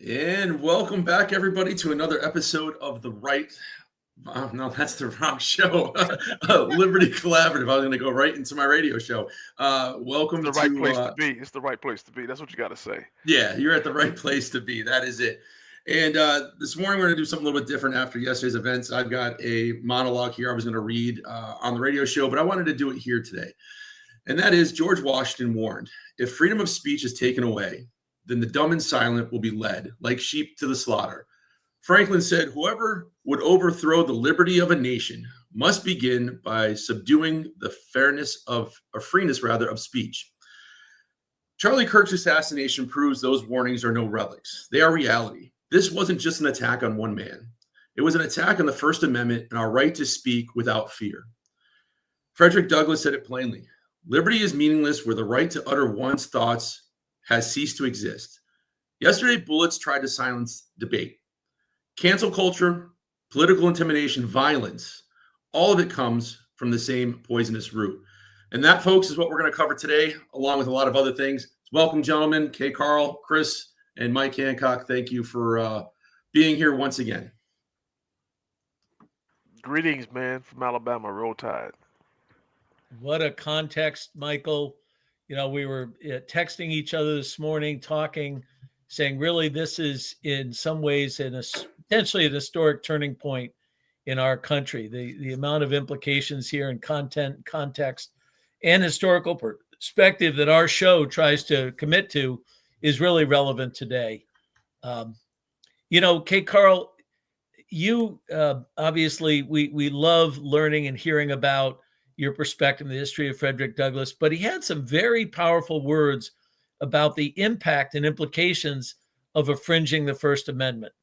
And welcome back, everybody, to another episode of The Right. No, that's the wrong show. Liberty Collaborative. I was going to go right into my radio show. It's Welcome the right to, place to be. It's the right place to be. That's what you got to say. yeah, you're at the right place to be. That is it. And this morning, we're going to do something a little bit different after yesterday's events. I've got a monologue here I was going to read on the radio show, but I wanted to do it here today. And that is George Washington warned, if freedom of speech is taken away, then the dumb and silent will be led like sheep to the slaughter. Franklin said, whoever would overthrow the liberty of a nation must begin by subduing the freeness of speech. Charlie Kirk's assassination proves those warnings are no relics. They are reality. This wasn't just an attack on one man. It was an attack on the First Amendment and our right to speak without fear. Frederick Douglass said it plainly. Liberty is meaningless where the right to utter one's thoughts has ceased to exist. Yesterday, bullets tried to silence debate. Cancel culture, political intimidation, violence, all of it comes from the same poisonous root. And that, folks, is what we're going to cover today, along with a lot of other things. Welcome, gentlemen. Kay Carl, Chris, and Mike Hancock. Thank you for being here once again. Greetings, man, from Alabama. Roll Tide. What a context, Michael. We were texting each other this morning, talking, saying, really, this is in some ways potentially an historic turning point in our country. The amount of implications here in content, context, and historical perspective that our show tries to commit to is really relevant today. Kate Carl, you obviously, we love learning and hearing about your perspective in the history of Frederick Douglass, but he had some very powerful words about the impact and implications of infringing the First Amendment.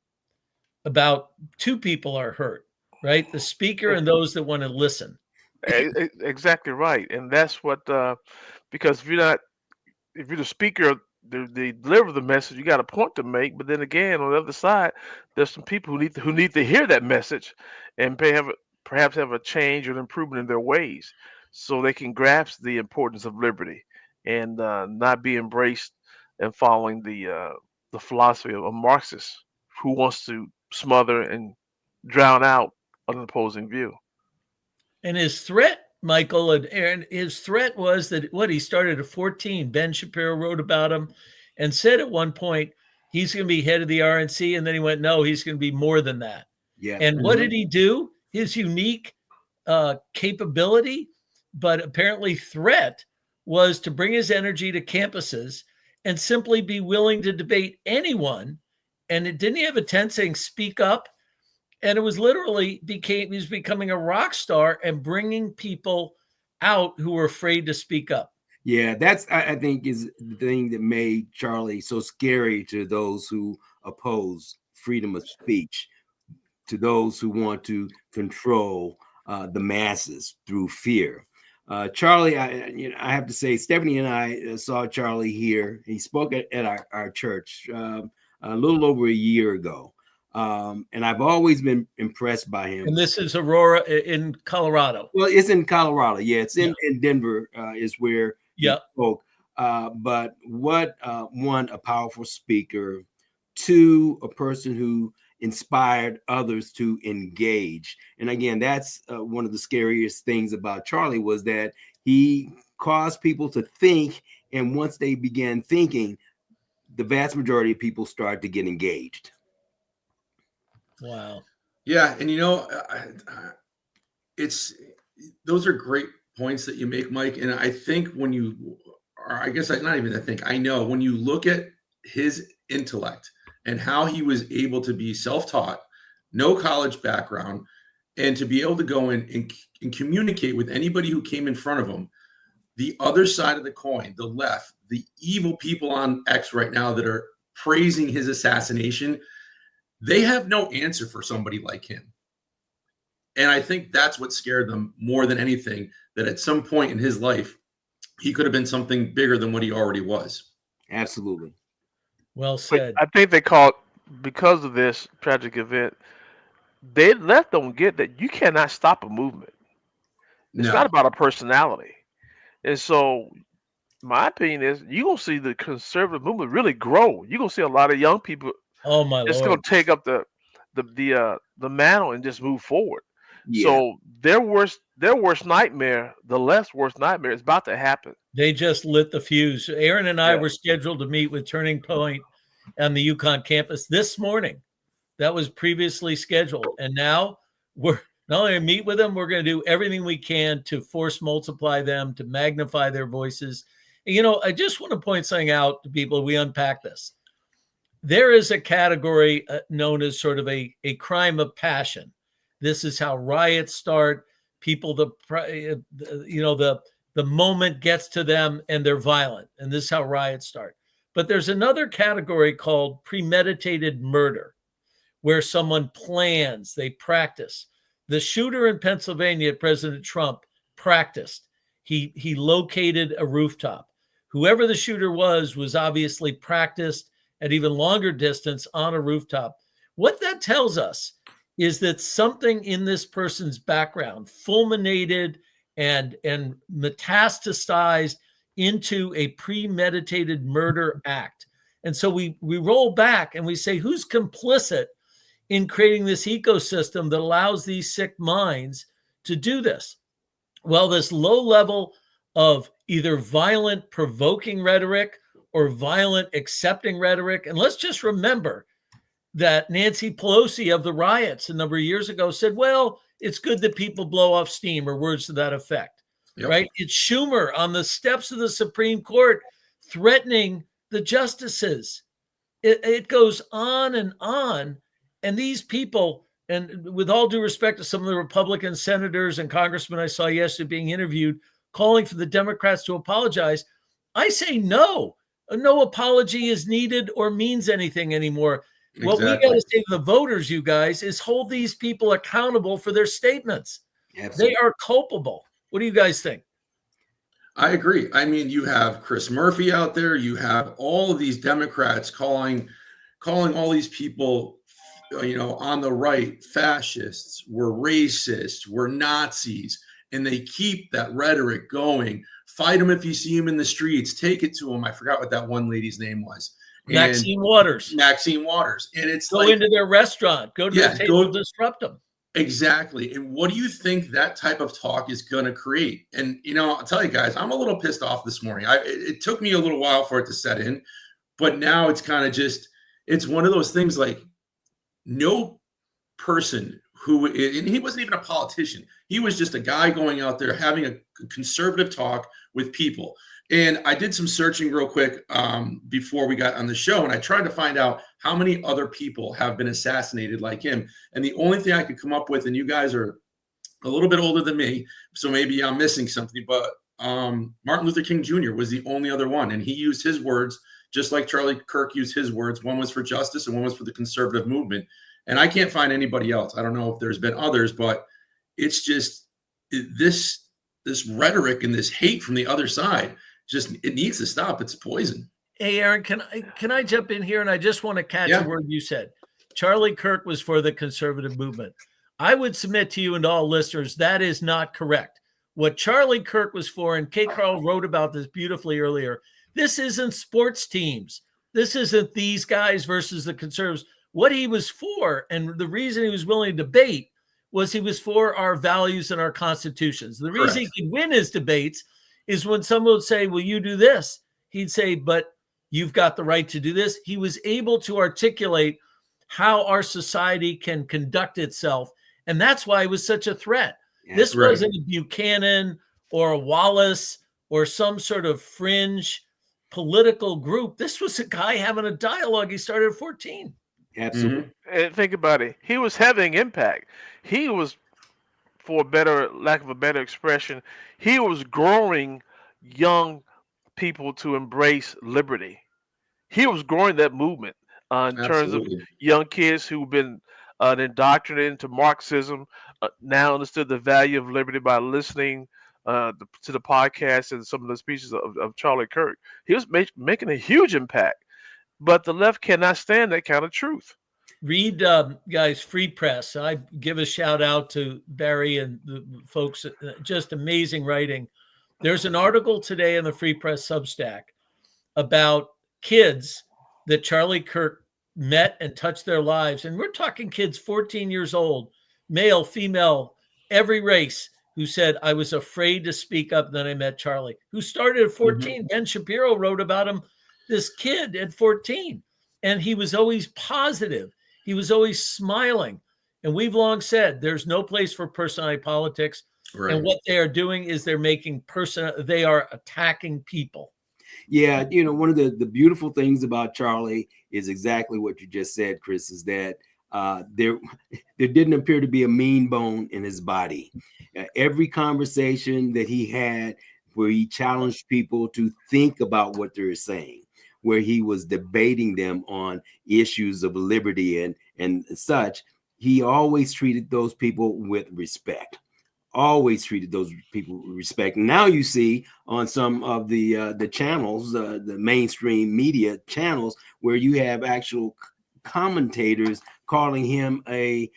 About two people are hurt, right? The speaker and those that want to listen. Exactly right, and that's what because if you're the speaker, they deliver the message. You got a point to make, but then again, on the other side, there's some people who need to hear that message, and perhaps have a change or an improvement in their ways, so they can grasp the importance of liberty and not be embraced and following the philosophy of a Marxist who wants to smother and drown out an opposing view. And his threat, Michael and Aaron, his threat was that he started at 14. Ben Shapiro wrote about him and said at one point he's going to be head of the RNC, and then he went, no, he's going to be more than that. Yeah. And what did he do? His unique capability, but apparently threat, was to bring his energy to campuses and simply be willing to debate anyone. And didn't he have a tent saying, speak up? And it was literally he was becoming a rock star and bringing people out who were afraid to speak up. Yeah, that's, I think, is the thing that made Charlie so scary to those who oppose freedom of speech, to those who want to control the masses through fear. Charlie, I have to say, Stephanie and I saw Charlie here. He spoke at our church a little over a year ago. And I've always been impressed by him. And this is Aurora in Colorado. Well, it's in Colorado. Yeah, it's in Denver is where he spoke. But what one, a powerful speaker, two, a person who inspired others to engage. And again, that's one of the scariest things about Charlie, was that he caused people to think. And once they began thinking, the vast majority of people started to get engaged. Wow. Yeah. And, those are great points that you make, Mike. And I think when you look at his intellect and how he was able to be self-taught, no college background, and to be able to go in and communicate with anybody who came in front of him, the other side of the coin, the left, the evil people on X right now that are praising his assassination, they have no answer for somebody like him. And I think that's what scared them more than anything, that at some point in his life, he could have been something bigger than what he already was. Absolutely. Well said. But I think they called, because of this tragic event, they left don't get that you cannot stop a movement. It's not about a personality. And so my opinion is you're going to see the conservative movement really grow. You're going to see a lot of young people Oh my It's Lord. going to take up the mantle and just move forward. Yeah. So their worst nightmare, the left's worst nightmare, is about to happen. They just lit the fuse. Aaron and I Yeah. were scheduled to meet with Turning Point on the UConn campus this morning. That was previously scheduled. And now we're not only going to meet with them, we're going to do everything we can to force multiply them, to magnify their voices. And, you know, I just want to point something out to people. We unpack this. There is a category known as sort of a crime of passion. This is how riots start. People, the moment gets to them and they're violent. And this is how riots start. But there's another category called premeditated murder, where someone plans, they practice. The shooter in Pennsylvania, President Trump, practiced. He located a rooftop. Whoever the shooter was obviously practiced at even longer distance on a rooftop. What that tells us is that something in this person's background fulminated and metastasized into a premeditated murder act. And so we roll back and we say, who's complicit in creating this ecosystem that allows these sick minds to do this? Well, this low level of either violent, provoking rhetoric or violent, accepting rhetoric. And let's just remember that Nancy Pelosi of the riots a number of years ago said, well, it's good that people blow off steam, or words to that effect, right? It's Schumer on the steps of the Supreme Court threatening the justices. It goes on and on. And these people, and with all due respect to some of the Republican senators and congressmen I saw yesterday being interviewed, calling for the Democrats to apologize, I say no. No apology is needed or means anything anymore. Exactly. What we got to say to the voters, you guys, is hold these people accountable for their statements. Absolutely. They are culpable. What do you guys think? I agree. I mean, you have Chris Murphy out there. You have all of these Democrats calling all these people, you know, on the right, fascists, we're racists, we're Nazis, and they keep that rhetoric going. Fight them if you see them in the streets. Take it to them. I forgot what that one lady's name was. Maxine Waters. And it's go into their restaurant, go to their table, disrupt them. Exactly. And what do you think that type of talk is going to create? And, you know, I'll tell you guys, I'm a little pissed off this morning. It took me a little while for it to set in, but now it's kind of just, it's one of those things like no person and he wasn't even a politician. He was just a guy going out there having a conservative talk with people. And I did some searching real quick before we got on the show, and I tried to find out how many other people have been assassinated like him. And the only thing I could come up with, and you guys are a little bit older than me, so maybe I'm missing something, but Martin Luther King Jr. was the only other one. And he used his words, just like Charlie Kirk used his words. One was for justice and one was for the conservative movement. And I can't find anybody else. I don't know if there's been others, but it's just this rhetoric and this hate from the other side. Just it needs to stop. It's poison. Hey, Aaron, can I jump in here? And I just want to catch a word you said. Charlie Kirk was for the conservative movement. I would submit to you and to all listeners that is not correct. What Charlie Kirk was for, and Kate Carl wrote about this beautifully earlier, this isn't sports teams. This isn't these guys versus the conservatives. What he was for, and the reason he was willing to debate, was he was for our values and our constitutions. The reason he could win his debates is when someone would say, well, you do this. He'd say, but you've got the right to do this. He was able to articulate how our society can conduct itself. And that's why it was such a threat. This wasn't a Buchanan or a Wallace or some sort of fringe political group. This was a guy having a dialogue. He started at 14. Absolutely. Mm-hmm. And think about it. He was having impact. He was, for lack of a better expression, he was growing young people to embrace liberty. He was growing that movement in terms of young kids who've been indoctrinated into Marxism, now understood the value of liberty by listening to the podcast and some of the speeches of Charlie Kirk. He was making a huge impact. But the left cannot stand that kind of truth. Read, guys, Free Press. I give a shout out to Barry and the folks. Just amazing writing. There's an article today in the Free Press Substack about kids that Charlie Kirk met and touched their lives. And we're talking kids 14 years old, male, female, every race, who said, I was afraid to speak up. Then I met Charlie, who started at 14. Ben Shapiro wrote about him, this kid at 14. And he was always positive. He was always smiling. And we've long said there's no place for personality politics. Right. And what they are doing is they're making they are attacking people. Yeah, you know, one of the beautiful things about Charlie is exactly what you just said, Chris, is that there didn't appear to be a mean bone in his body. Every conversation that he had where he challenged people to think about what they're saying, where he was debating them on issues of liberty and such, he always treated those people with respect. Always treated those people with respect. Now you see on some of the channels, the mainstream media channels, where you have actual commentators calling him a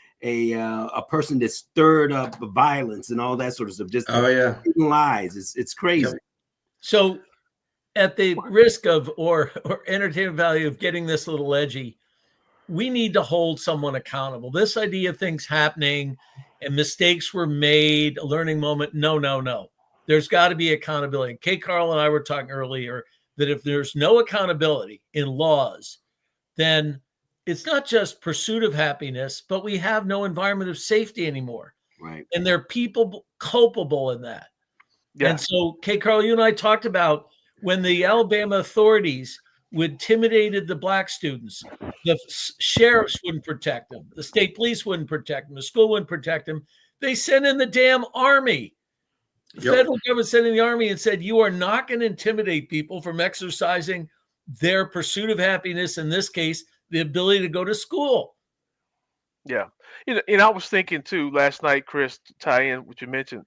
person that stirred up violence and all that sort of stuff. Just lies. It's crazy. Yep. So, at the risk of or entertainment value of getting this little edgy, we need to hold someone accountable. This idea of things happening and mistakes were made, a learning moment. No. There's got to be accountability. Kay Carl and I were talking earlier that if there's no accountability in laws, then it's not just pursuit of happiness, but we have no environment of safety anymore. Right. And there are people culpable in that. Yeah. And so, Kay Carl, you and I talked about when the Alabama authorities intimidated the black students, the sheriffs wouldn't protect them, the state police wouldn't protect them, the school wouldn't protect them. They sent in the damn army. The federal government sent in the army and said, you are not going to intimidate people from exercising their pursuit of happiness, in this case, the ability to go to school. Yeah. And I was thinking too last night, Chris, to tie in what you mentioned.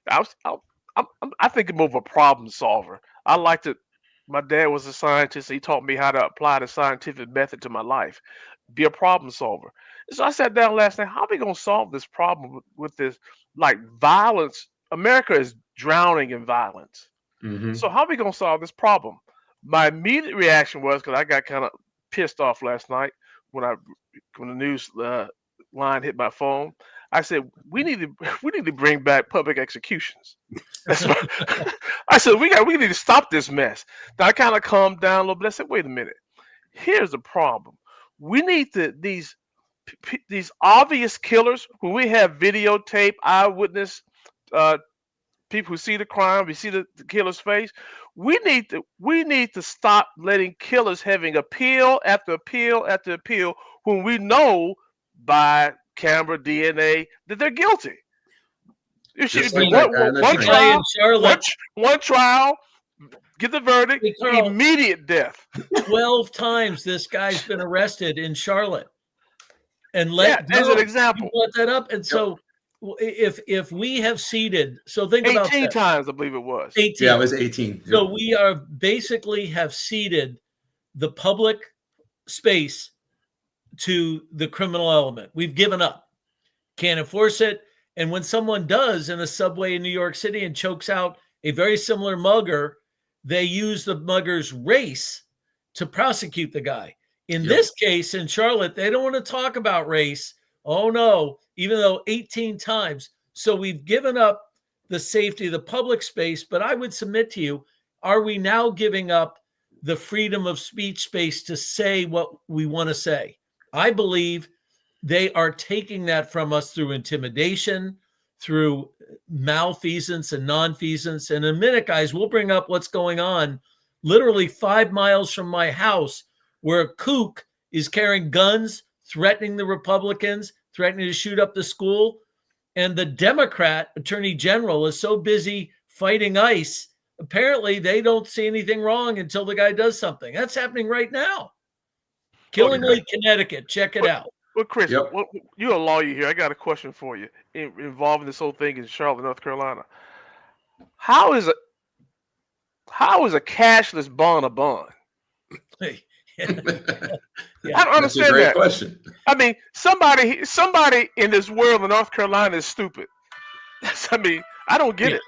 I think I'm more of a problem solver. I like to. My dad was a scientist. He taught me how to apply the scientific method to my life, be a problem solver. So I sat down last night. How are we going to solve this problem with this, like, violence? America is drowning in violence. Mm-hmm. So how are we going to solve this problem? My immediate reaction was, because I got kind of pissed off last night when the news line hit my phone. I said, we need to bring back public executions. That's what, I said, we need to stop this mess. Now I kind of calmed down a little bit. I said, wait a minute. Here's the problem. We need these obvious killers, when we have videotape, eyewitness, people who see the crime, we see the killer's face. We need to stop letting killers having appeal after appeal after appeal when we know by camera, DNA, that they're guilty. It should be one trial, get the verdict, immediate death. 12 times this guy's been arrested in Charlotte. And let as an example. You brought that up. And so if we have seated, so think about 18 times, I believe it was. 18. Yeah, it was 18. So we are basically have ceded the public space to the criminal element. We've given up. Can't enforce it. And when someone does in a subway in New York City and chokes out a very similar mugger, they use the mugger's race to prosecute the guy. In this case, in Charlotte, they don't want to talk about race. Oh, no, even though 18 times. So we've given up the safety of the public space. But I would submit to you, are we now giving up the freedom of speech space to say what we want to say? I believe they are taking that from us through intimidation, through malfeasance and nonfeasance. And in a minute, guys, we'll bring up what's going on literally 5 miles from my house, where a kook is carrying guns, threatening the Republicans, threatening to shoot up the school. And the Democrat attorney general is so busy fighting ICE, apparently they don't see anything wrong until the guy does something. That's happening right now. Killing Lake, Connecticut. Check it out. Well, Chris, you're a lawyer here. I got a question for you involving this whole thing in Charlotte, North Carolina. How is a cashless bond a bond? I don't understand. That's a great question. I mean, somebody in this world in North Carolina is stupid. I don't get it.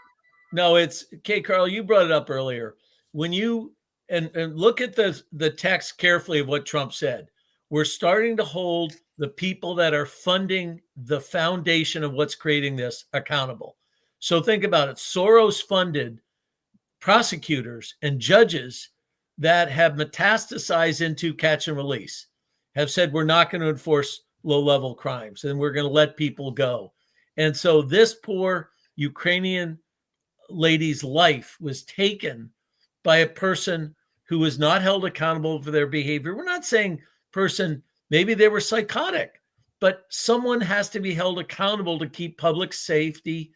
No, it's Kay Carl. You brought it up earlier when you and look at the text carefully of what Trump said. we're starting to hold the people that are funding the foundation of what's creating this accountable. So think about it. Soros funded prosecutors and judges that have metastasized into catch and release, have said we're not going to enforce low-level crimes and we're going to let people go. And so this poor Ukrainian lady's life was taken by a person who was not held accountable for their behavior. We're not saying person, maybe they were psychotic, but someone has to be held accountable to keep public safety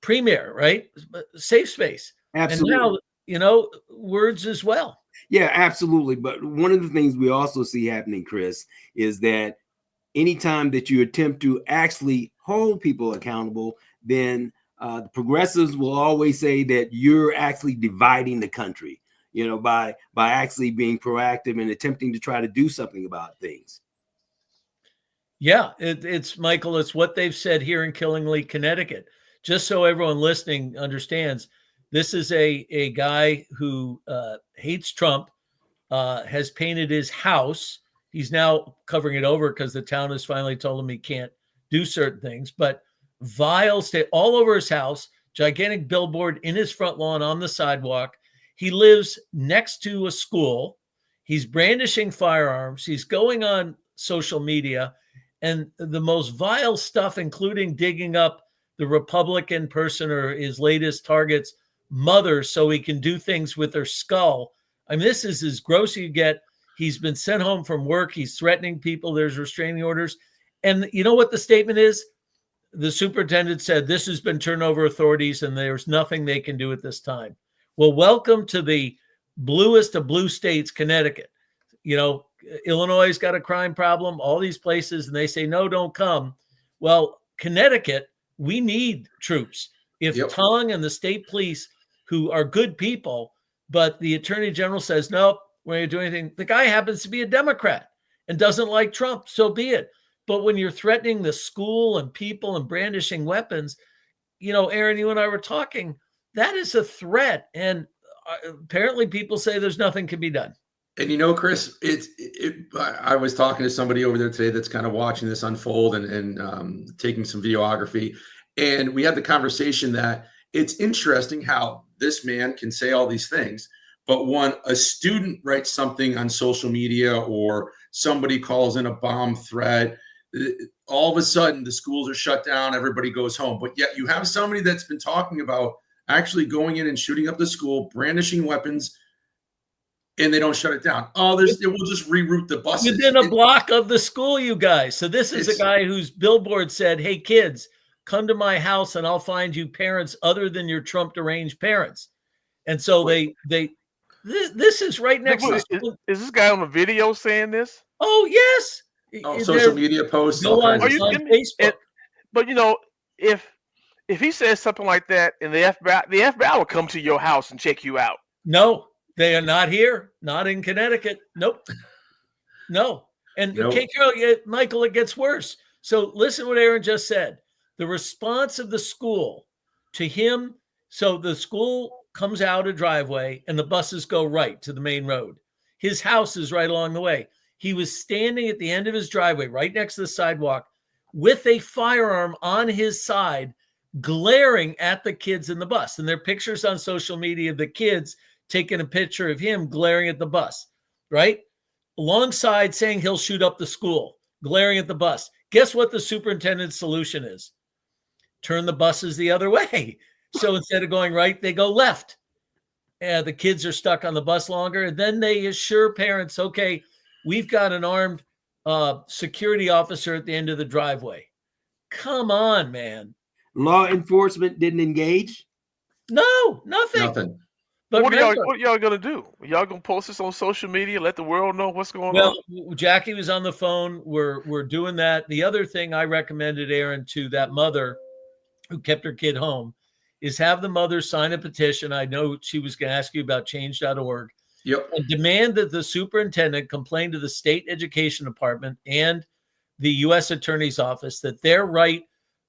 premier, right? Safe space. Absolutely. And now, you know, words as well. Yeah, absolutely. But one of the things we also see happening, Chris, is that anytime that you attempt to actually hold people accountable, then the progressives will always say that you're actually dividing the country, you know, by actually being proactive and attempting to try to do something about things. Yeah, it's Michael, it's what they've said here in Killingly, Connecticut. Just so everyone listening understands, this is a guy who hates Trump, has painted his house. He's now covering it over because the town has finally told him he can't do certain things, but vile state all over his house, gigantic billboard in his front lawn on the sidewalk. He lives next to a school. He's brandishing firearms. He's going on social media and the most vile stuff, including digging up the Republican person or his latest target's mother so he can do things with her skull. I mean, this is as gross as you get. He's been sent home from work. He's threatening people. There's restraining orders. And you know what the statement is? The superintendent said, this has been turned over authorities and there's nothing they can do at this time. Well, welcome to the bluest of blue states, Connecticut. You know, Illinois got a crime problem, all these places, and they say, no, don't come. Well, Connecticut, we need troops. If Tong and the state police, who are good people, but the attorney general says, nope, we're not going to do anything. The guy happens to be a Democrat and doesn't like Trump, so be it. But when you're threatening the school and people and brandishing weapons, you know, Aaron, you and I were talking, that is a threat. And apparently people say there's nothing can be done. And you know, Chris, I was talking to somebody over there today that's kind of watching this unfold and taking some videography. And we had the conversation that it's interesting how this man can say all these things, but when a student writes something on social media or somebody calls in a bomb threat, all of a sudden the schools are shut down, everybody goes home. But yet you have somebody that's been talking about actually going in and shooting up the school, brandishing weapons, and they don't shut it down. Oh, it will just reroute the buses. Within a block of the school, you guys. So this is a guy whose billboard said, hey, kids, come to my house and I'll find you parents other than your Trump deranged parents. And so this is right next to the school. Is this guy on the video saying this? Oh, yes. Social media posts. On Facebook. But you know, if he says something like that, and the FBI will come to your house and check you out. No, they are not here. Not in Connecticut. Nope. No. And Michael, it gets worse. So listen what Aaron just said. The response of the school to him. So the school comes out a driveway and the buses go right to the main road. His house is right along the way. He was standing at the end of his driveway, right next to the sidewalk, with a firearm on his side, glaring at the kids in the bus. And there are pictures on social media of the kids taking a picture of him glaring at the bus, right? Alongside saying he'll shoot up the school, glaring at the bus. Guess what the superintendent's solution is? Turn the buses the other way. So instead of going right, they go left. And the kids are stuck on the bus longer. And then they assure parents, okay, we've got an armed security officer at the end of the driveway. Come on, man. Law enforcement didn't engage? No, nothing. But what are y'all going to do? Y'all going to post this on social media, let the world know what's going on? Well, Jackie was on the phone. We're doing that. The other thing I recommended, Aaron, to that mother who kept her kid home is have the mother sign a petition. I know she was going to ask you about change.org. Yep. And demand that the superintendent complain to the state education department and the U.S. Attorney's Office that their right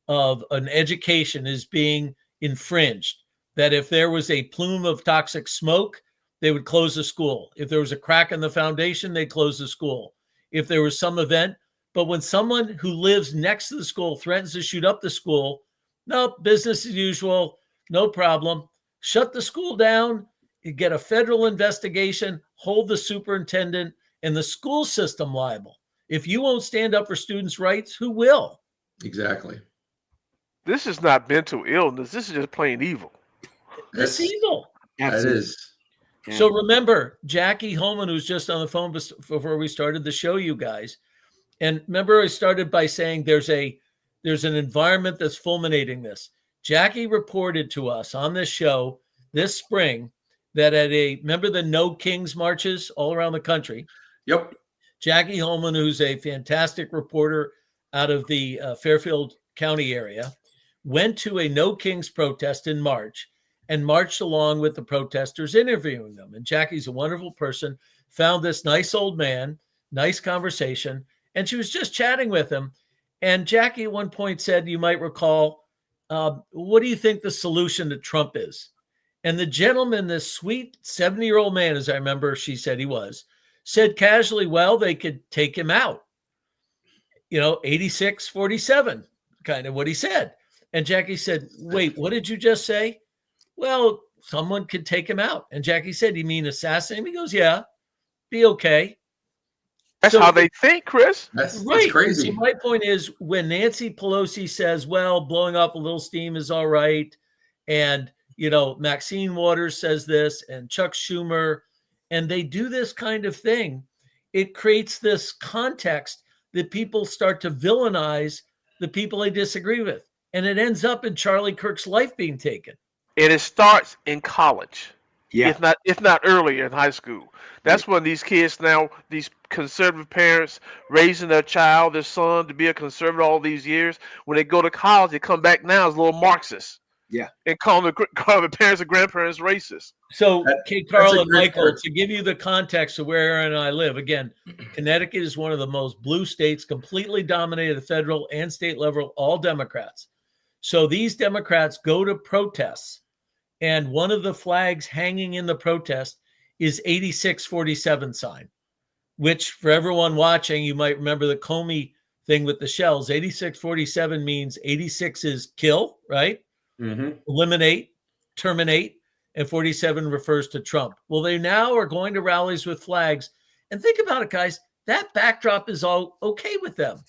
of an education is being infringed. That if there was a plume of toxic smoke, they would close the school. If there was a crack in the foundation, they'd close the school. if there was some event. But when someone who lives next to the school threatens to shoot up the school, nope, business as usual, no problem. Shut the school down, you get a federal investigation, hold the superintendent and the school system liable. If you won't stand up for students' rights, who will? Exactly. This is not mental illness. This is just plain evil. It's evil. That is. So remember, Jackie Holman, who's just on the phone before we started the show, you guys. And remember, I started by saying there's an environment that's fulminating this. Jackie reported to us on this show this spring that remember the No Kings marches all around the country? Yep. Jackie Holman, who's a fantastic reporter out of the Fairfield County area, went to a No Kings protest in March and marched along with the protesters, interviewing them. And Jackie's a wonderful person, found this nice old man, nice conversation, and she was just chatting with him. And Jackie at one point said, you might recall, what do you think the solution to Trump is? And the gentleman, this sweet 70-year-old man, as I remember she said he was, said casually, well, they could take him out. 86-47, kind of what he said. And Jackie said, wait, what did you just say? Well, someone could take him out. And Jackie said, you mean assassinate him? He goes, yeah, be okay. That's how they think, Chris. That's Right. crazy. So my point is, when Nancy Pelosi says, well, blowing up a little steam is all right, and Maxine Waters says this, and Chuck Schumer, and they do this kind of thing, it creates this context that people start to villainize the people they disagree with. And it ends up in Charlie Kirk's life being taken. And it starts in college. Yeah. If not earlier in high school. That's when these kids now, these conservative parents raising their child, their son, to be a conservative all these years. When they go to college, they come back now as little Marxists. Yeah. And call the parents and grandparents racist. So, Carl and Michael, point. to give you the context of where Aaron and I live, again, Connecticut is one of the most blue states, completely dominated at the federal and state level, all Democrats. So these Democrats go to protests, and one of the flags hanging in the protest is 86-47 sign, which for everyone watching, you might remember the Comey thing with the shells. 86-47 means 86 is kill, right? Mm-hmm. Eliminate, terminate, and 47 refers to Trump. Well, they now are going to rallies with flags. And think about it, guys. That backdrop is all okay with them.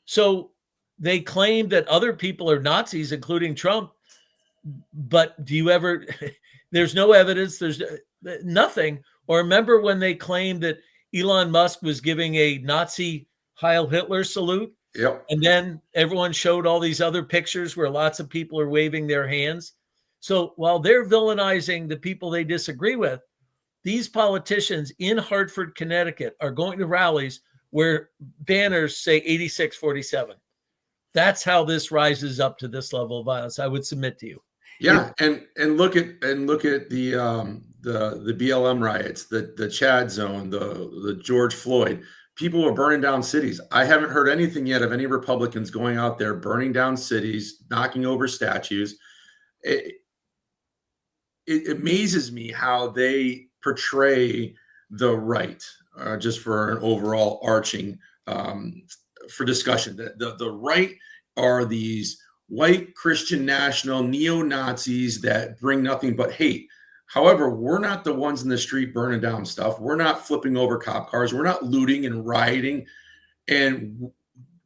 So they claim that other people are Nazis, including Trump. But do you ever, there's no evidence, there's nothing. Or remember when they claimed that Elon Musk was giving a Nazi Heil Hitler salute? Yep. And then everyone showed all these other pictures where lots of people are waving their hands. So while they're villainizing the people they disagree with, these politicians in Hartford, Connecticut are going to rallies where banners say 86-47. That's how this rises up to this level of violence, I would submit to you. Yeah, and look at the BLM riots, the Chad zone, the George Floyd. People were burning down cities. I haven't heard anything yet of any Republicans going out there burning down cities, knocking over statues. It amazes me how they portray the right, just for an overall arching for discussion. The right are these white Christian national neo-Nazis that bring nothing but hate. However, we're not the ones in the street burning down stuff. We're not flipping over cop cars. We're not looting and rioting. And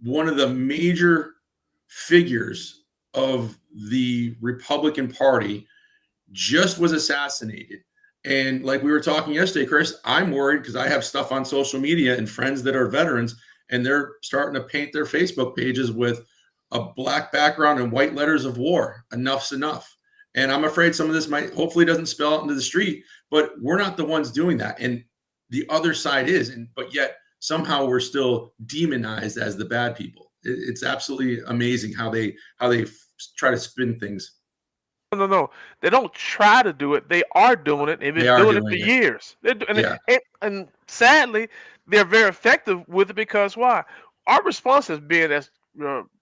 one of the major figures of the Republican Party just was assassinated. And like we were talking yesterday, Chris, I'm worried because I have stuff on social media and friends that are veterans, and they're starting to paint their Facebook pages with a black background and white letters of war. Enough's enough. And I'm afraid some of this hopefully doesn't spill out into the street, but we're not the ones doing that. And the other side is, but yet somehow we're still demonized as the bad people. It's absolutely amazing how they try to spin things. No. They don't try to do it. They are doing it. They've been doing it for years. And sadly, they're very effective with it because why? Our response has been as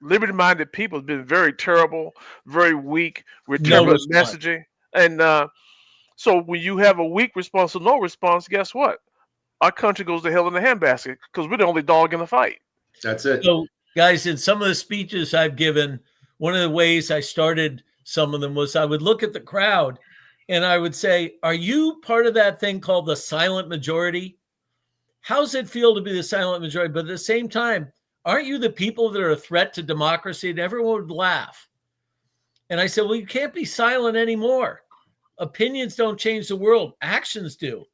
liberty-minded people has been very terrible, very weak. We're terrible at messaging. And so when you have a weak response or no response, guess what? our country goes to hell in the handbasket because we're the only dog in the fight. That's it. So, guys, in some of the speeches I've given, one of the ways I started some of them was I would look at the crowd and I would say, are you part of that thing called the silent majority? How's it feel to be the silent majority? But at the same time, aren't you the people that are a threat to democracy? And everyone would laugh. And I said, well, you can't be silent anymore. Opinions don't change the world. Actions do.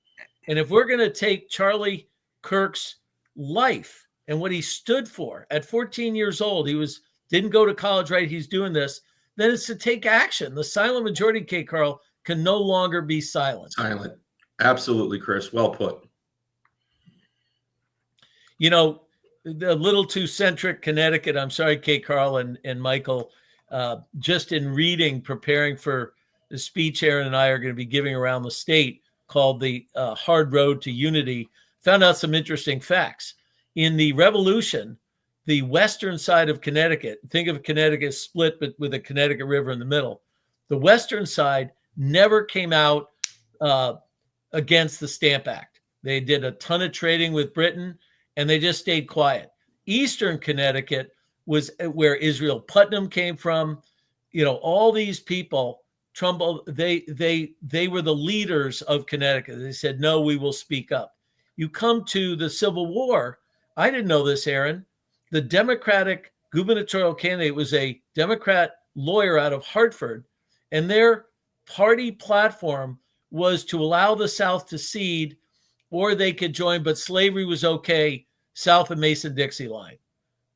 And if we're going to take Charlie Kirk's life and what he stood for at 14 years old, didn't go to college, right? He's doing this. Then it's to take action. The silent majority, K. Carl, can no longer be silent. Silent. Absolutely, Chris. Well put. You know, a little too centric Connecticut. I'm sorry, K. Carl and Michael. Just in reading, preparing for the speech Aaron and I are going to be giving around the state called The Hard Road to Unity, found out some interesting facts. In the Revolution, the western side of Connecticut, think of Connecticut split but with the Connecticut River in the middle. The western side never came out against the Stamp Act. They did a ton of trading with Britain, and they just stayed quiet. Eastern Connecticut was where Israel Putnam came from. You know, all these people, Trumbull, they were the leaders of Connecticut. They said, no, we will speak up. You come to the Civil War. I didn't know this, Aaron. The Democratic gubernatorial candidate was a Democrat lawyer out of Hartford, and their party platform was to allow the South to cede, or they could join, but slavery was okay, south of Mason-Dixie line.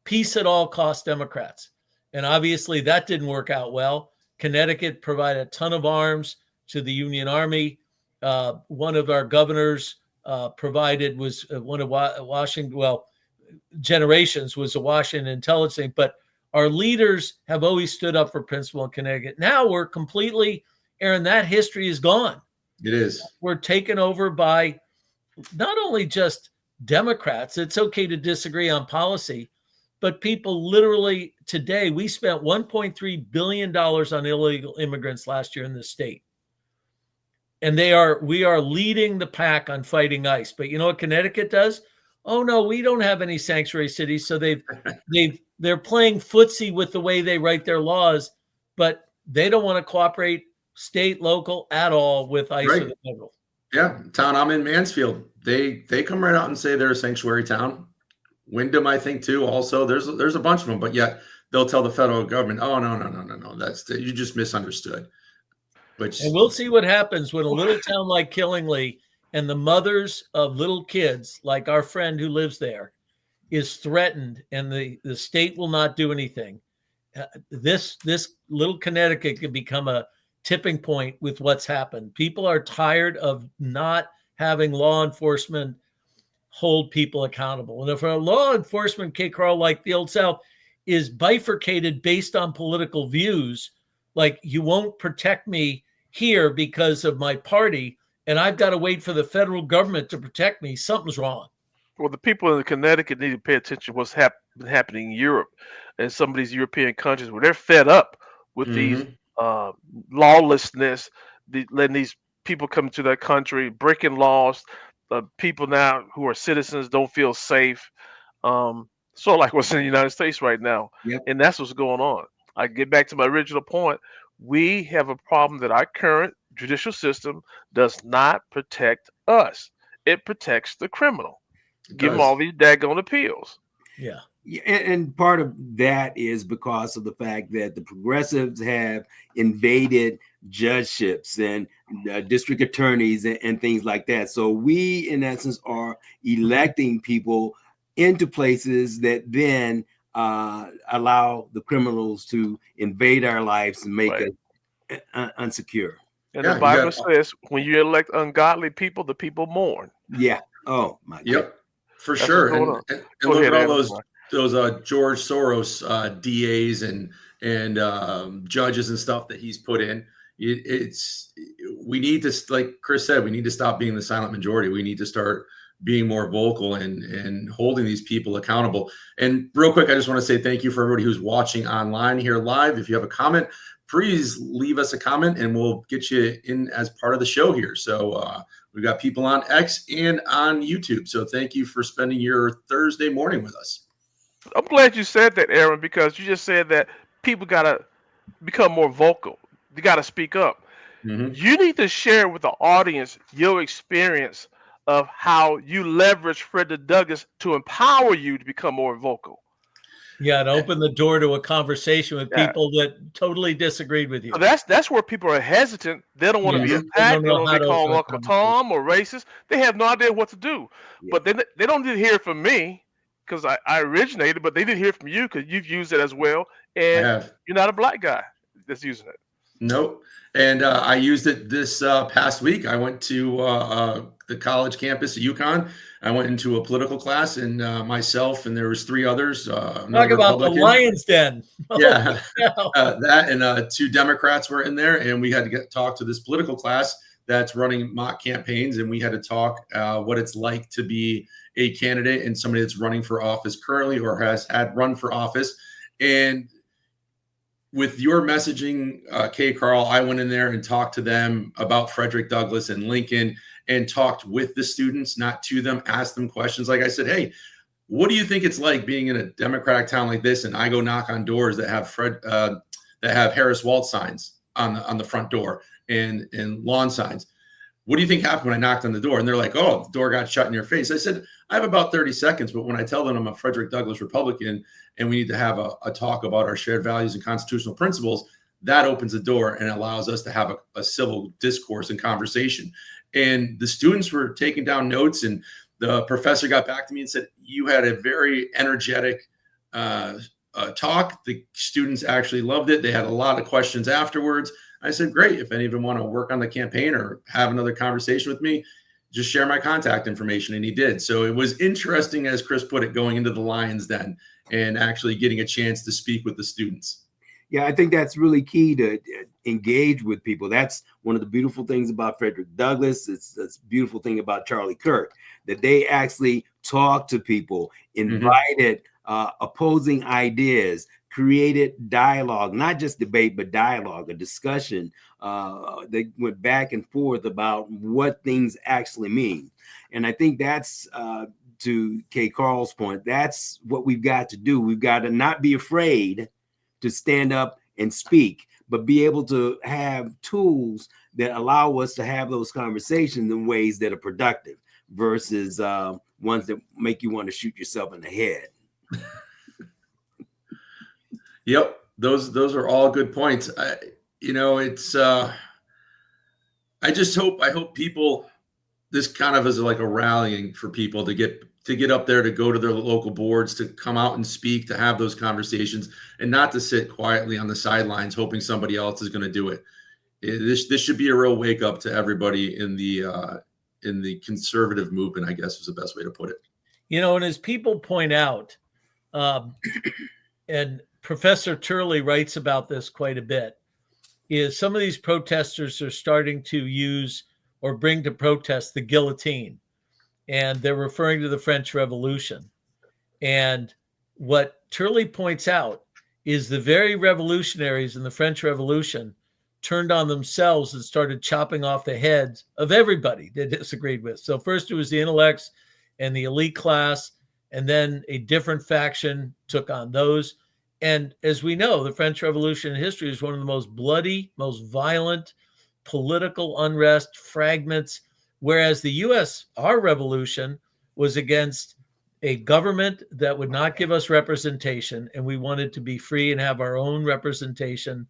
Peace at all costs, Democrats. And obviously that didn't work out well. Connecticut provided a ton of arms to the Union Army. One of our governors provided was one of Washington, well, generations was a Washington intelligence thing, but our leaders have always stood up for principle in Connecticut. Now we're completely, Aaron, that history is gone. It is. We're taken over by not only just Democrats. It's okay to disagree on policy, but people literally today, we spent $1.3 billion on illegal immigrants last year in this state. And we are leading the pack on fighting ICE. But you know what Connecticut does? Oh no, we don't have any sanctuary cities. So they're playing footsie with the way they write their laws, but they don't want to cooperate state, local at all with ICE or the federal. Yeah, town I'm in, Mansfield. They come right out and say they're a sanctuary town. Wyndham, I think too. Also, there's a bunch of them, but yet they'll tell the federal government, "Oh no, you just misunderstood." And we'll see what happens when a little town like Killingly and the mothers of little kids, like our friend who lives there, is threatened, and the state will not do anything. This little Connecticut could become a tipping point with what's happened. People are tired of not having law enforcement hold people accountable. And if a law enforcement, K. Carl, like the Old South, is bifurcated based on political views, like you won't protect me here because of my party, and I've got to wait for the federal government to protect me, something's wrong. Well, the people in Connecticut need to pay attention to what's been happening in Europe and some of these European countries where they're fed up with these lawlessness, letting these people come to their country, breaking laws. People now who are citizens don't feel safe. Sort of like what's in the United States right now. Yep. And that's what's going on. I get back to my original point. We have a problem that our current judicial system does not protect us. It protects the criminal. Give them all these daggone appeals. Yeah. And part of that is because of the fact that the progressives have invaded judgeships and district attorneys and things like that. So we, in essence, are electing people into places that then allow the criminals to invade our lives and make us unsecure. And the Bible says, when you elect ungodly people, the people mourn. Yeah. Oh my God. Yep. For sure. And look at all those George Soros DAs and judges and stuff that he's put in. We need to, like Chris said, we need to stop being the silent majority. We need to start being more vocal and holding these people accountable. And real quick, I just want to say thank you for everybody who's watching online here live. If you have a comment, please leave us a comment and we'll get you in as part of the show here. So we've got people on X and on YouTube. So thank you for spending your Thursday morning with us. I'm glad you said that, Aaron, because you just said that people got to become more vocal. You got to speak up. Mm-hmm. You need to share with the audience your experience of how you leverage Frederick Douglass to empower you to become more vocal. Yeah, to open the door to a conversation with people that totally disagreed with you. So that's where people are hesitant. They don't want to be attacked. They don't know they call them Uncle Tom or racist. They have no idea what to do. Yeah. But they don't need to hear from me because I originated, but they did hear from you because you've used it as well. And you're not a black guy that's using it. Nope. And I used it this past week. I went to the college campus at UConn. I went into a political class, and myself and there was 3 others. Talk about the Lion's Den. Yeah, that and 2 Democrats were in there, and we had to talk to this political class that's running mock campaigns, and we had to talk what it's like to be a candidate and somebody that's running for office currently or has had run for office. And with your messaging, K. Carl, I went in there and talked to them about Frederick Douglass and Lincoln and talked with the students, not to them, asked them questions. Like I said, hey, what do you think it's like being in a Democratic town like this? And I go knock on doors that have that have Harris Waltz signs on the front door and lawn signs. What do you think happened when I knocked on the door? And they're like, oh, the door got shut in your face. I said, I have about 30 seconds, but when I tell them I'm a Frederick Douglass Republican and we need to have a talk about our shared values and constitutional principles, that opens the door and allows us to have a civil discourse and conversation. And the students were taking down notes, and the professor got back to me and said, you had a very energetic talk. The students actually loved it. They had a lot of questions afterwards. I said, great. If any of them want to work on the campaign or have another conversation with me, just share my contact information. And he did. So it was interesting, as Chris put it, going into the Lion's Den and actually getting a chance to speak with the students. Yeah, I think that's really key to engage with people. That's one of the beautiful things about Frederick Douglass. It's a beautiful thing about Charlie Kirk, that they actually talked to people, invited opposing ideas, created dialogue, not just debate, but dialogue, a discussion. They went back and forth about what things actually mean. And I think that's, to K. Carl's point, that's what we've got to do. We've got to not be afraid to stand up and speak, but be able to have tools that allow us to have those conversations in ways that are productive versus ones that make you want to shoot yourself in the head. Yep, those are all good points. It's I hope people, this kind of is like a rallying for people to get up there, to go to their local boards, to come out and speak, to have those conversations, and not to sit quietly on the sidelines hoping somebody else is going to do it. This should be a real wake up to everybody in the conservative movement, I guess is the best way to put it. And as people point out, and Professor Turley writes about this quite a bit, is some of these protesters are starting to use or bring to protest the guillotine. And they're referring to the French Revolution. And what Turley points out is the very revolutionaries in the French Revolution turned on themselves and started chopping off the heads of everybody they disagreed with. So first it was the intellects and the elite class, and then a different faction took on those. And as we know, the French Revolution in history is one of the most bloody, most violent political unrest, fragments, whereas the U.S., our revolution, was against a government that would not give us representation, and we wanted to be free and have our own representation,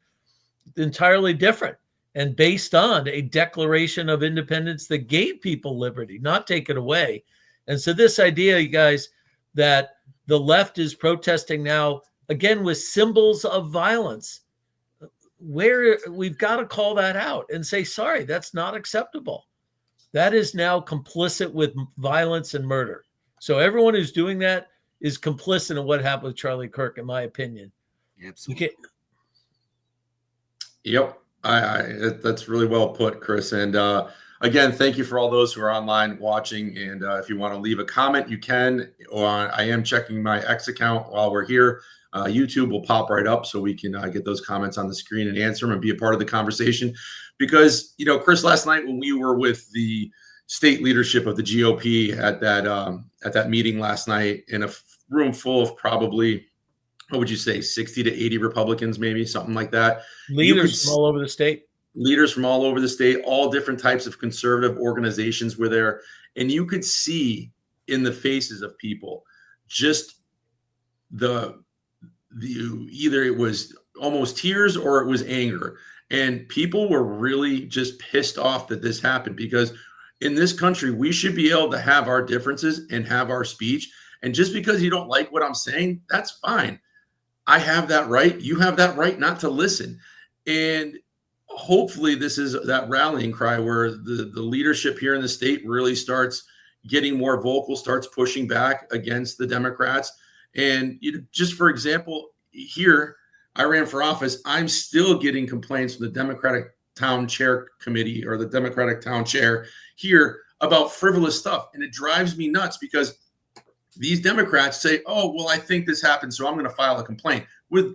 entirely different, and based on a Declaration of Independence that gave people liberty, not take it away. And so this idea, you guys, that the left is protesting now, again, with symbols of violence, where we've got to call that out and say, sorry, that's not acceptable. That is now complicit with violence and murder. So everyone who's doing that is complicit in what happened with Charlie Kirk, in my opinion. Absolutely. Yep. That's really well put, Chris. And again, thank you for all those who are online watching. And if you want to leave a comment, you can. I am checking my X account while we're here. YouTube will pop right up so we can get those comments on the screen and answer them and be a part of the conversation. Because, Chris, last night when we were with the state leadership of the GOP at that meeting last night in a room full of probably, what would you say, 60 to 80 Republicans, maybe something like that. Leaders from all over the state. Leaders from all over the state, all different types of conservative organizations were there. And you could see in the faces of people just the either it was almost tears or it was anger. And people were really just pissed off that this happened, because in this country, we should be able to have our differences and have our speech. And just because you don't like what I'm saying, that's fine. I have that right. You have that right not to listen. And hopefully this is that rallying cry where the leadership here in the state really starts getting more vocal, starts pushing back against the Democrats. And just for example, here, I ran for office. I'm still getting complaints from the Democratic Town Chair Committee or the Democratic Town Chair here about frivolous stuff. And it drives me nuts because these Democrats say, oh, well, I think this happened, so I'm going to file a complaint with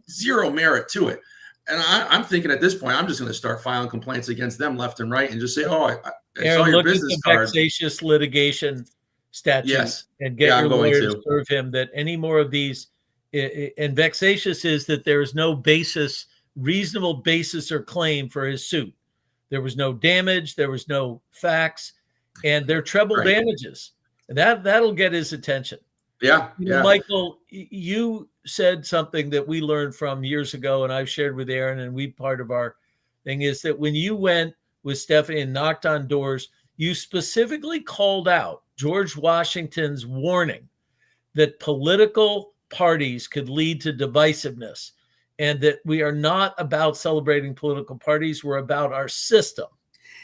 zero merit to it. And I'm thinking at this point, I'm just going to start filing complaints against them left and right and just say, oh, I saw your business card. Vexatious litigation statute. Yes. And get your lawyer to serve him that any more of these, and vexatious is that there is no basis, reasonable basis or claim for his suit. There was no damage. There was no facts, and they're treble damages. And that'll get his attention. Yeah. Michael, you said something that we learned from years ago, and I've shared with Aaron, and part of our thing is that when you went with Stephanie and knocked on doors, you specifically called out George Washington's warning that political parties could lead to divisiveness, and that we are not about celebrating political parties. We're about our system.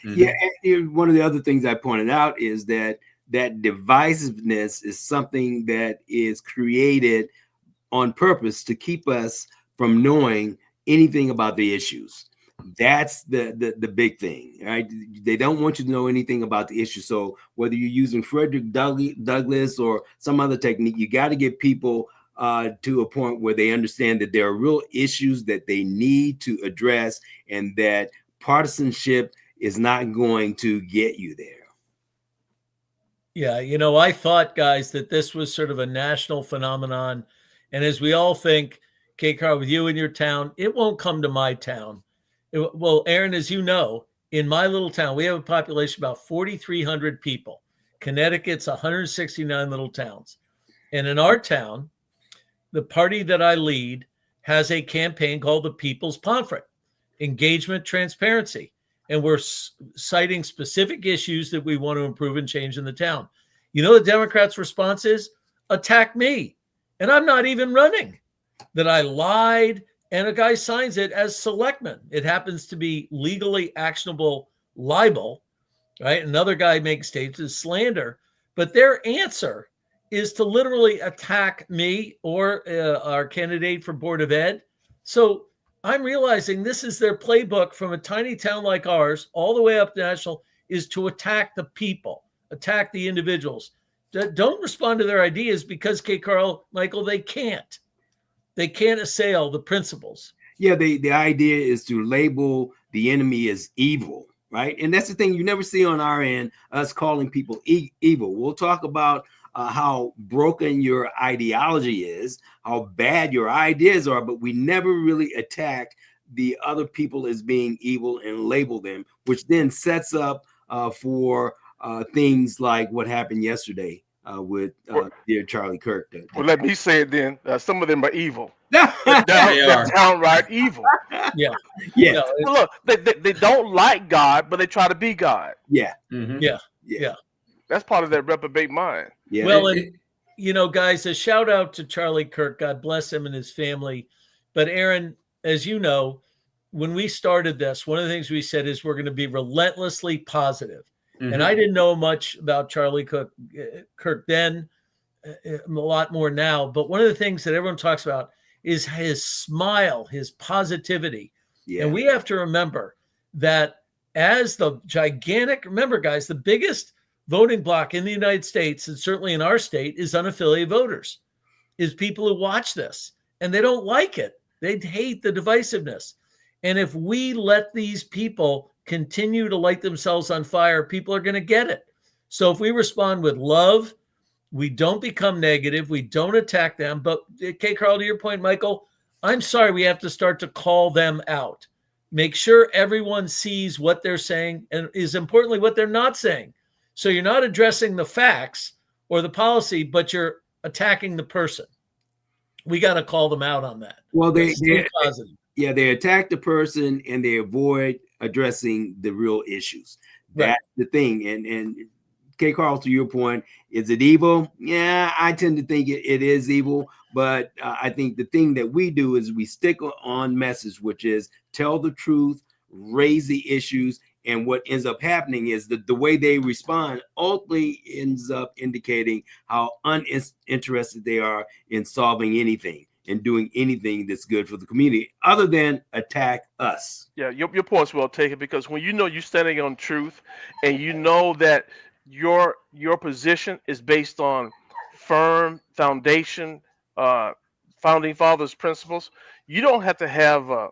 Mm-hmm. Yeah. And one of the other things I pointed out is that divisiveness is something that is created on purpose to keep us from knowing anything about the issues. That's the big thing, right? They don't want you to know anything about the issue. So whether you're using Frederick Douglass or some other technique, you got to get people to a point where they understand that there are real issues that they need to address, and that partisanship is not going to get you there. Yeah, I thought, guys, that this was sort of a national phenomenon. And as we all think, K. Carl, with you in your town, it won't come to my town. Well, Aaron, as you know, in my little town, we have a population of about 4,300 people. Connecticut's 169 little towns. And in our town, the party that I lead has a campaign called the People's Confront, engagement, transparency. And we're citing specific issues that we want to improve and change in the town. The Democrats' response is attack me. And I'm not even running. That I lied, and a guy signs it as selectman. It happens to be legally actionable libel, right? Another guy makes statements as slander. But their answer is to literally attack me or our candidate for Board of Ed. So I'm realizing this is their playbook from a tiny town like ours all the way up to national, is to attack the people, attack the individuals. Don't respond to their ideas because, K. Carl, Michael, they can't. They can't assail the principles. Yeah, the idea is to label the enemy as evil, right? And that's the thing you never see on our end, us calling people evil. We'll talk about how broken your ideology is, how bad your ideas are, but we never really attack the other people as being evil and label them, which then sets up for things like what happened yesterday with dear Charlie Kirk. Well, let me say it then. Some of them are evil. They are downright evil. Yeah. Yeah. Look, they don't like God, but they try to be God. Yeah. Mm-hmm. Yeah. That's part of their reprobate mind. Yeah. Well, and guys, a shout out to Charlie Kirk. God bless him and his family. But Aaron, as you know, when we started this, one of the things we said is we're going to be relentlessly positive. Mm-hmm. And I didn't know much about Charlie Kirk then, a lot more now. But one of the things that everyone talks about is his smile, his positivity. Yeah. And we have to remember that as the gigantic, remember guys, the biggest voting bloc in the United States, and certainly in our state, is unaffiliated voters, is people who watch this, and they don't like it. They hate the divisiveness. And if we let these people continue to light themselves on fire, people are going to get it. So if we respond with love, we don't become negative, we don't attack them. But okay, Carl, to your point, Michael, I'm sorry, we have to start to call them out. Make sure everyone sees what they're saying and is importantly what they're not saying. So you're not addressing the facts or the policy, but you're attacking the person. We got to call them out on that. Well, they attack the person and they avoid addressing the real issues. That's the thing. And K. Carl, to your point, is it evil? Yeah, I tend to think it is evil. But I think the thing that we do is we stick on message, which is tell the truth, raise the issues. And what ends up happening is that the way they respond ultimately ends up indicating how uninterested they are in solving anything and doing anything that's good for the community other than attack us. Yeah, your point's well taken, because when you know you're standing on truth and you know that your position is based on firm foundation, founding fathers principles, you don't have to have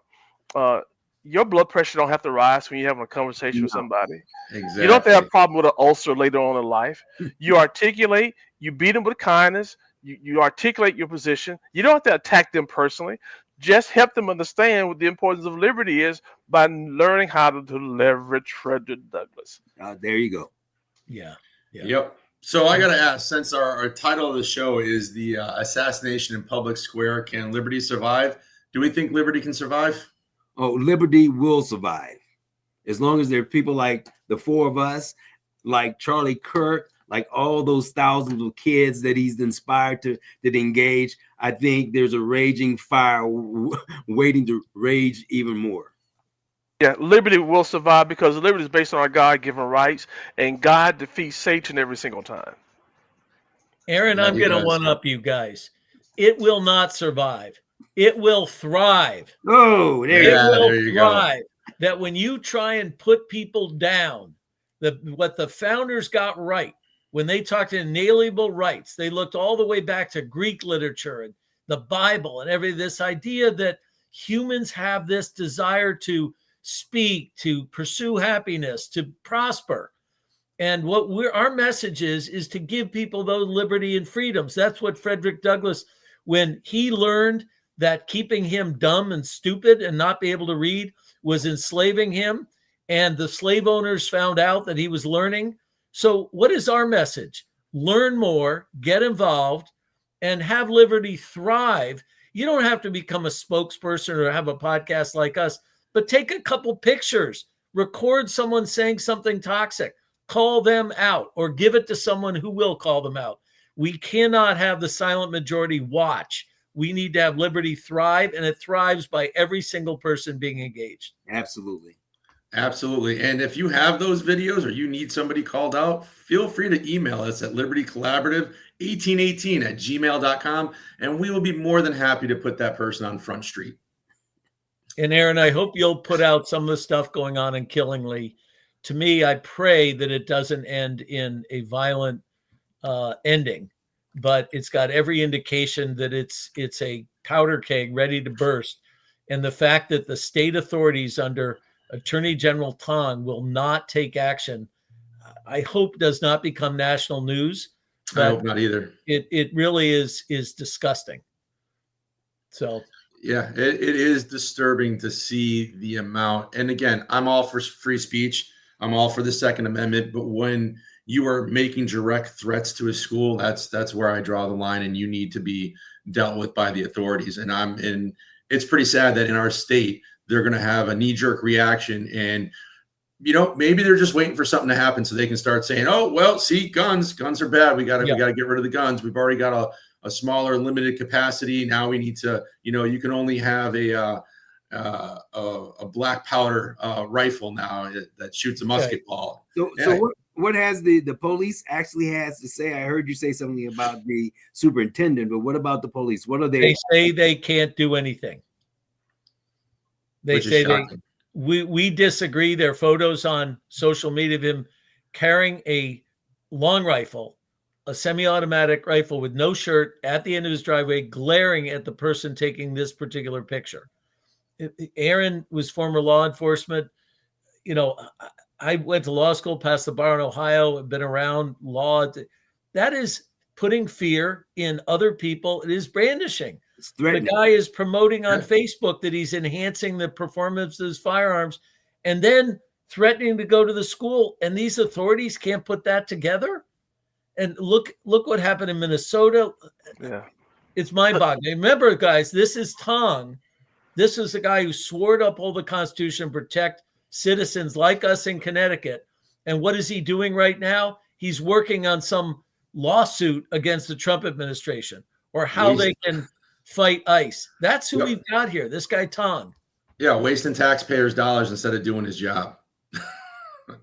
your blood pressure don't have to rise when you're having a conversation with somebody. Exactly. You don't have to have a problem with an ulcer later on in life. You articulate, you beat them with kindness, you articulate your position. You don't have to attack them personally. Just help them understand what the importance of liberty is by learning how to leverage Frederick Douglass. There you go. Yeah. Yep. So I got to ask, since our title of the show is the Assassination in Public Square, can liberty survive? Do we think liberty can survive? Oh, liberty will survive as long as there are people like the four of us, like Charlie Kirk, like all those thousands of kids that he's inspired to engage. I think there's a raging fire waiting to rage even more. Yeah, liberty will survive because liberty is based on our God-given rights, and God defeats Satan every single time. Aaron, I'm going to one-up you guys. It will not survive. It will thrive. Oh, there you go. That when you try and put people down, what the founders got right, when they talked inalienable rights, they looked all the way back to Greek literature and the Bible and this idea that humans have this desire to speak, to pursue happiness, to prosper. And what our message is to give people those liberty and freedoms. That's what Frederick Douglass, when he learned that keeping him dumb and stupid and not be able to read was enslaving him, and the slave owners found out that he was learning. So what is our message? Learn more, get involved, and have liberty thrive. You don't have to become a spokesperson or have a podcast like us, but take a couple pictures, record someone saying something toxic, call them out, or give it to someone who will call them out. We cannot have the silent majority watch. We need to have liberty thrive, and it thrives by every single person being engaged. Absolutely. Absolutely. And if you have those videos or you need somebody called out, feel free to email us at libertycollaborative1818@gmail.com, and we will be more than happy to put that person on Front Street. And Aaron, I hope you'll put out some of the stuff going on in Killingly. To me, I pray that it doesn't end in a violent ending, but it's got every indication that it's a powder keg ready to burst. And the fact that the state authorities under Attorney General Tong will not take action, I hope does not become national news. I hope not either. It really is disgusting. So yeah, it is disturbing to see the amount. And again, I'm all for free speech. I'm all for the Second Amendment. But when you are making direct threats to a school, that's where I draw the line, and you need to be dealt with by the authorities. And it's pretty sad that in our state, they're going to have a knee-jerk reaction, and maybe they're just waiting for something to happen so they can start saying, "Oh, well, see, guns are bad. We got to get rid of the guns. We've already got a smaller, limited capacity. Now we need to, you can only have a black powder rifle now that shoots a musket ball." So what has the police actually has to say? I heard you say something about the superintendent, but what about the police? What are they? They say they can't do anything. They say we disagree. There are photos on social media of him carrying a long rifle, a semi-automatic rifle with no shirt at the end of his driveway, glaring at the person taking this particular picture. Aaron was former law enforcement. You know, I went to law school, passed the bar in Ohio, have been around law. That is putting fear in other people. It is brandishing. The guy is promoting on Facebook that he's enhancing the performance of his firearms and then threatening to go to the school. And these authorities can't put that together. And look what happened in Minnesota. Yeah. It's mind-boggling. Remember, guys, this is Tong. This is a guy who swore to uphold the Constitution and protect citizens like us in Connecticut. And what is he doing right now? He's working on some lawsuit against the Trump administration or how they can fight ICE. That's who we've got here. This guy, Tong. Yeah, wasting taxpayers' dollars instead of doing his job.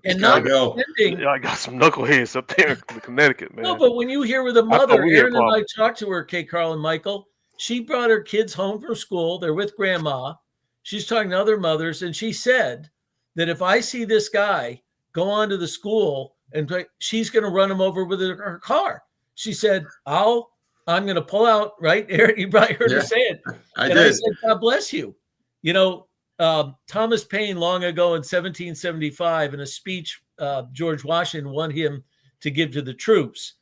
And not I got some knuckleheads up there in Connecticut, man. No, but when you hear with a mother, Aaron and I talked to her, K. Carl and Michael. She brought her kids home from school. They're with grandma. She's talking to other mothers, and she said that if I see this guy go onto the school and she's going to run him over with her car. She said, I'm going to pull out, right? Aaron, you probably heard her say it. I said, God bless you. You know, Thomas Paine long ago in 1775 in a speech George Washington wanted him to give to the troops.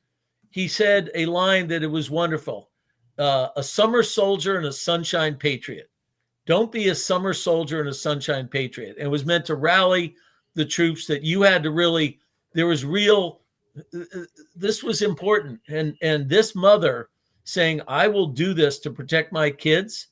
He said a line that it was wonderful. A summer soldier and a sunshine patriot. Don't be a summer soldier and a sunshine patriot. And it was meant to rally the troops that you had to really, there was real, this was important. And this mother saying, I will do this to protect my kids.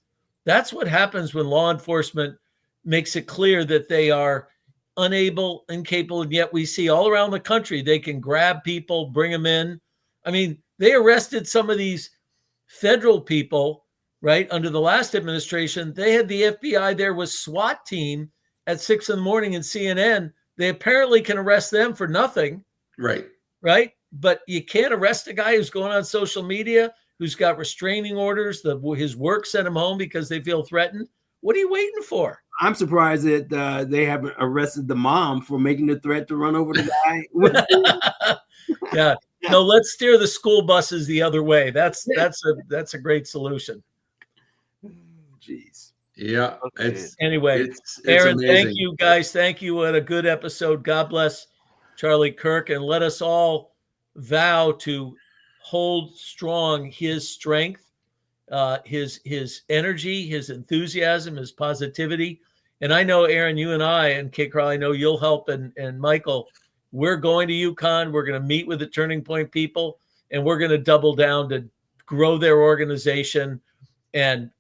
That's what happens when law enforcement makes it clear that they are unable, incapable, and yet we see all around the country, they can grab people, bring them in. I mean, they arrested some of these federal people, right? Under the last administration, they had the FBI there with SWAT team at 6 a.m. in CNN. They apparently can arrest them for nothing. Right. Right. But you can't arrest a guy who's going on social media, who's got restraining orders. His work sent him home because they feel threatened. What are you waiting for? I'm surprised that they haven't arrested the mom for making the threat to run over the guy. Yeah. No, let's steer the school buses the other way. That's a great solution. Jeez. Yeah. Anyway, it's Aaron, amazing. thank you guys. Thank you. What a good episode. God bless Charlie Kirk, and let us all vow to hold strong his strength, his energy, his enthusiasm, his positivity. And I know, Aaron, you and I, and Kate Carl, I know you'll help, and Michael, we're going to UConn. We're going to meet with the Turning Point people, and we're going to double down to grow their organization. And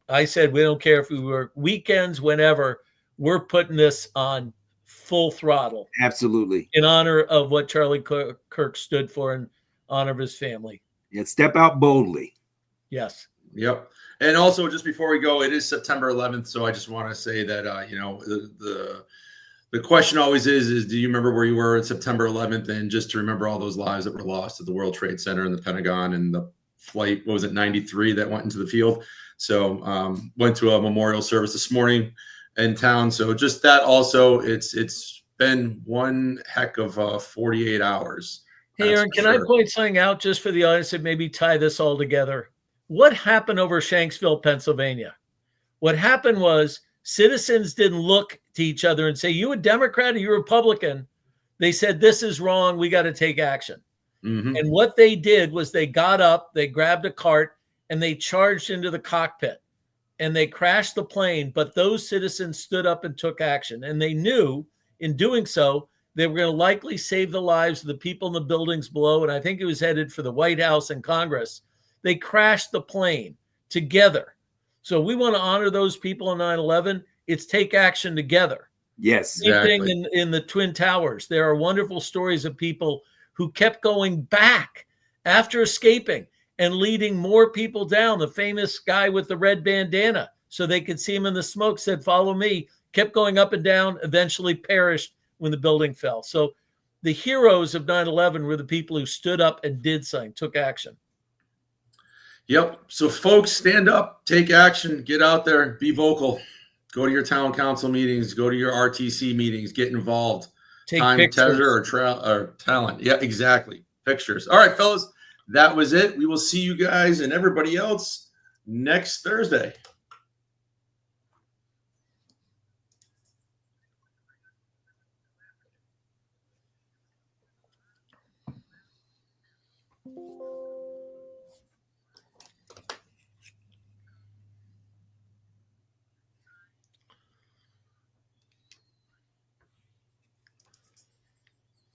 I said, we don't care if we work weekends, whenever, we're putting this on full throttle. Absolutely. In honor of what Charlie Kirk stood for, in honor of his family. Yeah, step out boldly. Yes. Yep. And also, just before we go, it is September 11th. So I just want to say that, the question always is do you remember where you were on September 11th? And just to remember all those lives that were lost at the World Trade Center and the Pentagon and the flight, 93 that went into the field. So went to a memorial service this morning in town. So just that also, it's been one heck of 48 hours. Hey, Aaron, can I point something out just for the audience and maybe tie this all together? What happened over Shanksville, Pennsylvania? What happened was citizens didn't look to each other and say, you a Democrat or you a Republican? They said, this is wrong. We got to take action. Mm-hmm. And what they did was they got up, they grabbed a cart, and they charged into the cockpit. And they crashed the plane. But those citizens stood up and took action. And they knew in doing so, they were going to likely save the lives of the people in the buildings below. And I think it was headed for the White House and Congress. They crashed the plane together. So we want to honor those people on 9/11. It's take action together. Yes. Same thing in the Twin Towers. There are wonderful stories of people who kept going back after escaping and leading more people down. The famous guy with the red bandana, so they could see him in the smoke, said, follow me, kept going up and down, eventually perished when the building fell. So the heroes of 9/11 were the people who stood up and did something, took action. Yep. So folks, stand up, take action, get out there, be vocal. Go to your town council meetings. Go to your RTC meetings. Get involved. Take Time, pictures. treasure, or talent. Yeah, exactly. Pictures. All right, fellas. That was it. We will see you guys and everybody else next Thursday.